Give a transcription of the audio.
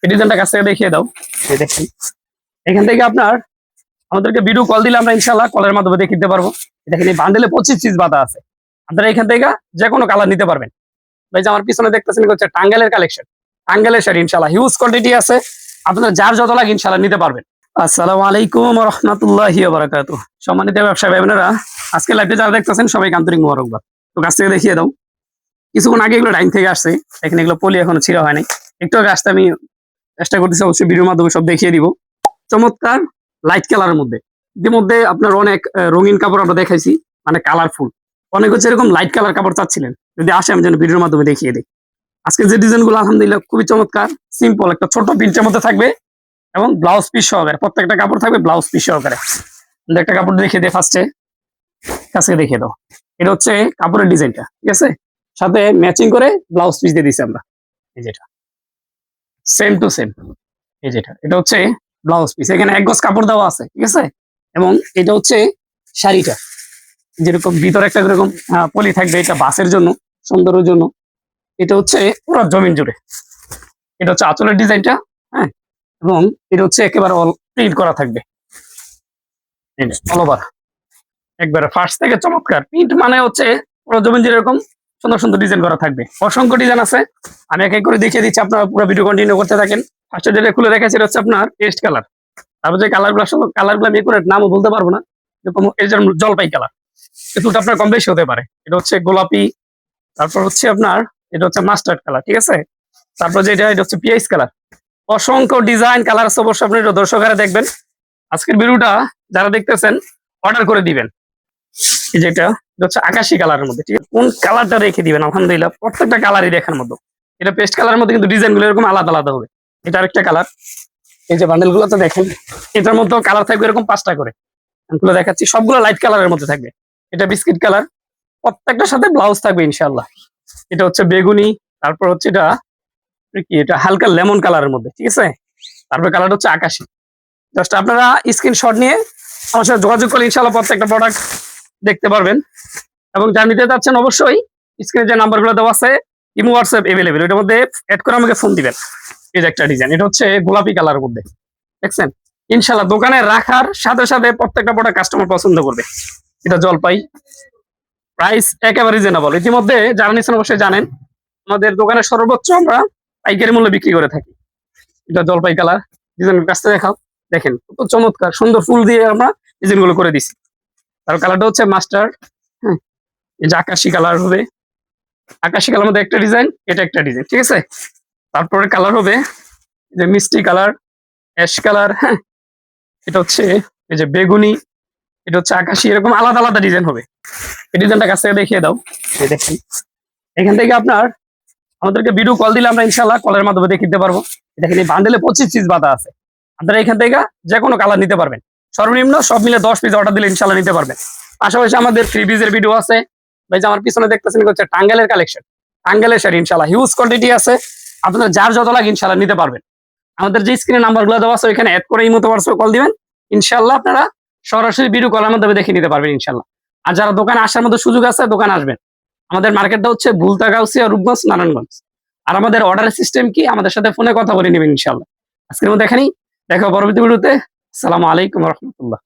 এই ডিজাইনটা কাছ থেকে দেখিয়ে দাও। এই দেখেন, এখান থেকে আপনার আমাদেরকে ভিডিও কল দিলে আমরা ইনশাল্লাহ কলের মাধ্যমে দেখিয়ে দিতে পারবো। দেখেন এই বান্ডেলে 25 পিস বাঁধা আছে। আপনারা এখান থেকে যে কোনো কালার নিতে পারবেন। ভাই যে আমার পিছনে দেখতেছেন হচ্ছে টাঙ্গাইলের কালেকশন, টাঙ্গাইলের শাড়ি ইনশাল্লাহ হিউজ কোয়ান্টিটি আছে। আপনারা যার যত লাগে ইনশাল্লাহ নিতে পারবেন। আসসালামু আলাইকুম রহমতুল্লাহি ওয়া বারাকাতুহু। সম্মানিত ব্যবসায়ী ভাই বোনেরা, আজকে লাইভে যারা দেখতেছেন সবাইকে আন্তরিক মোবারকবাদ। তো কাছ থেকে দেখিয়ে দাও। কিছুক্ষণ আগে এগুলো ডাইন থেকে আসছে, এখানে এগুলো পলি এখনো ছিঁড়া হয়নি। একটু আগে আসতে আমি চেষ্টা করতেছি, অবশ্যই ভিডিওর মাধ্যমে সব দেখিয়ে দিব। চমৎকার লাইট কালারের মধ্যে, ইতিমধ্যে আপনার অনেক রঙিন কাপড় আমরা দেখাইছি, মানে কালারফুল। অনেক হচ্ছে এরকম লাইট কালার কাপড় চাচ্ছিলেন, যদি আসে আমি যেন ভিডিওর মাধ্যমে দেখিয়ে দিই। আজকে যে ডিজাইন গুলো আলহামদুলিল্লাহ খুবই চমৎকার, সিম্পল একটা ছোট প্রিন্টের মধ্যে থাকবে এবং ব্লাউজ পিস সহকারে, প্রত্যেকটা কাপড় থাকবে ব্লাউজ পিস সহকারে। একটা কাপড় দেখিয়ে দিই ফার্স্টে, কাছে দেখিয়ে দাও। এটা হচ্ছে কাপড়ের ডিজাইনটা, ঠিক আছে, সাথে ম্যাচিং করে ব্লাউজ পিস দিয়ে দিচ্ছি আমরা। এই যেটা সেম টু সেম, এই যেটা এটা হচ্ছে ব্লাউজ পিস, এখানে এক গজ কাপড় দেওয়া আছে, ঠিক আছে। এবং এটা হচ্ছে শাড়িটা, যেরকম ভিতরে একটা এরকম পলি থাকবে, এটা বাসের জন্য, সৌন্দর্যের জন্য। এটা হচ্ছে পুরো জমিন জুড়ে। এটা হচ্ছে আঁচলের ডিজাইনটা, হ্যাঁ, এবং এটা হচ্ছে একেবারে অল প্রিন্ট করা থাকবে অল ওভার, একবারে ফার্স্ট থেকে চমৎকার প্রিন্ট। মানে হচ্ছে পুরো জমিন জুড়ে এরকম সুন্দর সুন্দর ডিজাইন করা থাকবে, অসংখ্য ডিজাইন আছে। আমি এক এক করে দেখিয়ে দিচ্ছি, আপনারা পুরো ভিডিও কন্টিনিউ করতে থাকেন। ফার্স্টে যেটা খুলে রেখেছি এটা হচ্ছে আপনার পেস্ট কালার। তারপর যে কালারগুলো, আসলে কালারগুলো আমি একুরেট নামও বলতে পারবো না, এরকম এই যেমন জলপাই কালার, কিন্তু আপনার কম বেশি হতে পারে। এটা হচ্ছে গোলাপি, তারপর হচ্ছে আপনার এটা হচ্ছে মাস্টার্ড কালার, ঠিক আছে। তারপর যেটা এটা হচ্ছে পিএইচ কালার। অসংখ্য ডিজাইন কালার আছে, অবশ্যই আপনি দর্শকেরা দেখবেন। আজকের ভিডিওটা যারা দেখতেছেন অর্ডার করে দিবেন। এই যেটা এটা হচ্ছে আকাশি কালারের মধ্যে, ঠিক আছে। কোন কালারটা রেখে দিবেন, আলহামদুলিল্লাহ প্রত্যেকটা কালারই দেখার মতো। এটা পেস্ট কালারের মধ্যে, কিন্তু ডিজাইন গুলো এরকম আলাদা আলাদা হবে। এটা আরেকটা কালার। এই যে বান্ডেল গুলো তো দেখেন, এটার মধ্যে কালার থাকবে এরকম 5টা করে। আমি দেখাচ্ছি, সবগুলো লাইট কালারের মধ্যে থাকবে। এটা বিস্কিট কালার, প্রত্যেকটার সাথে ব্লাউজ থাকবে ইনশাআল্লাহ। এটা হচ্ছে বেগুনি, তারপর হচ্ছে এটা কি, এটা হালকা লেমন কালারের মধ্যে, ঠিক আছে। তারপর কালার হচ্ছে আকাশি। জাস্ট আপনারা স্ক্রিনশট নিয়ে আমার সাথে যোগাযোগ করলে ইনশাআল্লাহ প্রত্যেকটা প্রোডাক্ট দেখতে পারবেন। এবং যা নিতে চাচ্ছেন অবশ্যই স্ক্রিনে যে নাম্বারগুলো দেওয়া আছে, ইমো হোয়াটসঅ্যাপ এভেলেবেল, এটার মধ্যে অ্যাড করে আমাকে ফোন দিবেন। এই যে একটা ডিজাইন, এটা হচ্ছে গোলাপি কালারের মধ্যে, দেখছেন। ইনশাআল্লাহ দোকানে রাখার সাথে সাথে প্রত্যেকটা প্রোডাক্ট কাস্টমার পছন্দ করবে। এটা জলপাই, প্রাইস একেবারে রিজনেবল। ইতিমধ্যে যারা নিচ্ছেন অবশ্যই জানেন, আমাদের দোকানে সর্বোচ্চ আমরা পাইকারি মূল্যে বিক্রি করে থাকি। এটা জলপাই কালার, ডিজাইনের কাছটা দেখাও। দেখেন কত চমৎকার সুন্দর ফুল দিয়ে আমরা ডিজাইন গুলো করে দিছি। তার কালারটা হচ্ছে মাস্টার্ড, হ্যাঁ, এই যে আকাশি কালার হবে। আকাশি কালার মধ্যে একটা ডিজাইন, এটা একটা ডিজাইন, ঠিক আছে। তারপরে কালার হবে যে মিষ্টি কালার, অ্যাশ কালার, হ্যাঁ, এটা হচ্ছে এই যে বেগুনি, এটা হচ্ছে আকাশি, এরকম আলাদা আলাদা ডিজাইন হবে। এই ডিজাইনটা কাছ থেকে দেখিয়ে দাও। এই দেখেন, এখান থেকে আপনার আমাদেরকে ভিডিও কল দিলে আমরা ইনশাল্লাহ কলের মাধ্যমে দেখিয়ে দিতে পারবো। দেখেন এই বান্ডেলে 25 পিস বাঁধা আছে। আপনারা এখান থেকে যে কোনো কালার নিতে পারবেন। সর্বনিম্ন সব মিলে 10 পিস অর্ডার দিলে ইনশাল্লাহ নিতে পারবেন। পাশাপাশি আমাদের ফ্রি পিসের ভিডিও আছে। ভাই যে আমার পিছনে দেখতেছেন হচ্ছে টাঙ্গাইলের কালেকশন, টাঙ্গাইলের শাড়ি ইনশাল্লাহ হিউজ কোয়ান্টিটি আছে। আপনারা যার যত লাগে ইনশাল্লাহ নিতে পারবেন। আমাদের যে স্ক্রিনে নাম্বারগুলো দেওয়া আছে ওইখানে অ্যাড করে ইমো হোয়াটসঅ্যাপে কল দিবেন। ইনশাল্লাহ আপনারা সরাসরি ভিডিও কলের মাধ্যমে দেখে নিতে পারবেন ইনশাল্লাহ। আর যারা দোকানে আসার মতো সুযোগ আছে, দোকানে আসবেন। আমাদের মার্কেটটা হচ্ছে ভুলতা, গাউসিয়া, রূপগঞ্জ, নারায়ণগঞ্জ। আর আমাদের অর্ডারের সিস্টেম কি, আমাদের সাথে ফোনে কথা বলে নেবেন ইনশাল্লাহ। আজকের মতো এখানেই দেখা পরবর্তী ভিডিওতে। আসসালামু আলাইকুম রহমতুল্লাহ।